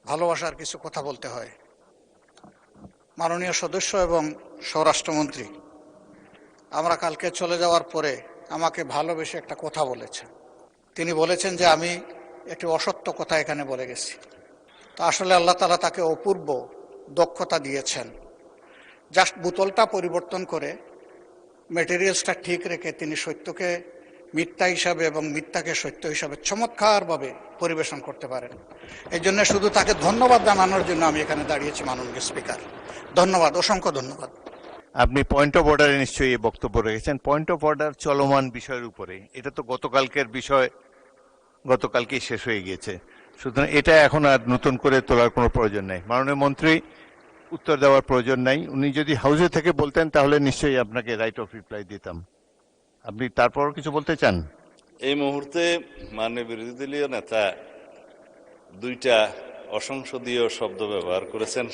ভালোবাসার কিছু কথা বলতে হয়। মাননীয় সদস্য এবং স্বরাষ্ট্রমন্ত্রী আমরা কালকে চলে যাওয়ার পরে আমাকে ভালোবেসে একটা কথা বলেছেন। তিনি বলেছেন যে আমি একটি অসত্য কথা এখানে বলে গেছি। তো আসলে আল্লাহ তাআলা তাকে অপূর্ব দক্ষতা দিয়েছেন। জাস্ট বোতলটা পরিবর্তন করে মেটেরিয়ালসটা ঠিক রেখে তিনি সত্যকে মিথ্যা হিসাবে এবং মিথ্যাকে সত্য হিসাবে চমৎকারভাবে পরিবেশন করতে পারেন। এই জন্য শুধু তাকে ধন্যবাদ জানানোর জন্য আমি এখানে দাঁড়িয়েছি। মাননীয় স্পিকার, ধন্যবাদ, অসংখ্য ধন্যবাদ। আপনি পয়েন্ট অফ অর্ডারে নিশ্চয়ই এই বক্তব্য রেখেছেন। পয়েন্ট অফ অর্ডার চলমান বিষয়ের উপরে, এটা তো গতকালকের বিষয়, গতকালকেই শেষ হয়ে গিয়েছে, সুতরাং এটা এখন আর নতুন করে তোলার কোনো প্রয়োজন নেই। মাননীয় মন্ত্রী উত্তর দেওয়ার প্রয়োজন নাই। উনি যদি হাউসে থেকে বলতেন তাহলে নিশ্চয়ই আপনাকে রাইট অফ রিপ্লাই দিতাম। আপনি তারপর কিছু বলতে চান? এই মুহূর্তে মাননীয় বিরোধী দলীয় নেতা দুইটা অসংসদীয় শব্দ ব্যবহার করেছেন,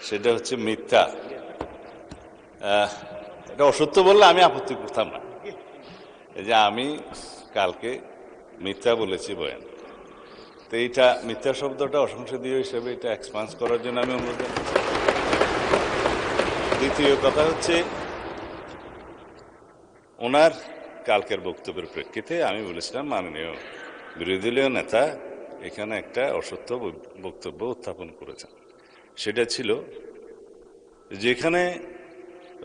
সেটা হচ্ছে মিথ্যা। এটা অসত্য বললে আমি আপত্তি করতাম না। এই যে আমি কালকে মিথ্যা বলেছি বয়ান, তো এইটা মিথ্যা শব্দটা অসংসদীয় হিসেবে এটা এক্সপান্স করার জন্য আমি অনুরোধ জানাচ্ছি। দ্বিতীয় কথা হচ্ছে, ওনার কালকের বক্তব্যের প্রেক্ষিতে আমি বলেছিলাম মাননীয় বিরোধী দলীয় নেতা এখানে একটা অসত্য বক্তব্য উত্থাপন করেছেন। সেটা ছিল যেখানে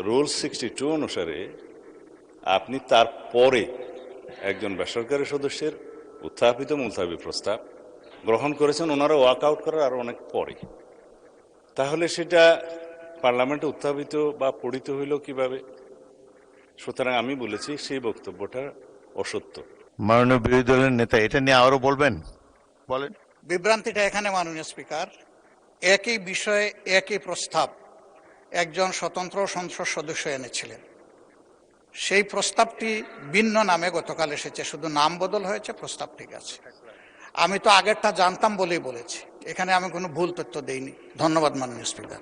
রুল 62 অনুসারে আপনি তারপরে একজন বেসরকারি সদস্যের উত্থাপিত মুলতাবি প্রস্তাব গ্রহণ করেছেন, ওনারা ওয়াক আউট করার আরো অনেক পরে, তাহলে সেটা পার্লামেন্টে উত্থাপিত বা পড়িত হইল কিভাবে? সুতরাং আমি বলেছি সেই বক্তব্যটা অসত্য। মাননীয় বিরোধী দলের নেতা এটা নিয়ে আরো বলবেন? বলেন। বিভ্রান্তিটা এখানে মাননীয় স্পিকার, একই বিষয়ে একই প্রস্তাব একজন স্বতন্ত্র সংসদ সদস্য এনেছিলেন। সেই প্রস্তাবটি ভিন্ন নামে গতকাল এসেছে, শুধু নাম বদল হয়েছে, প্রস্তাব ঠিক আছে। আমি তো আগেরটা জানতাম বলেই বলেছি, এখানে আমি কোনো ভুল তথ্য দেইনি। ধন্যবাদ মাননীয় স্পিকার।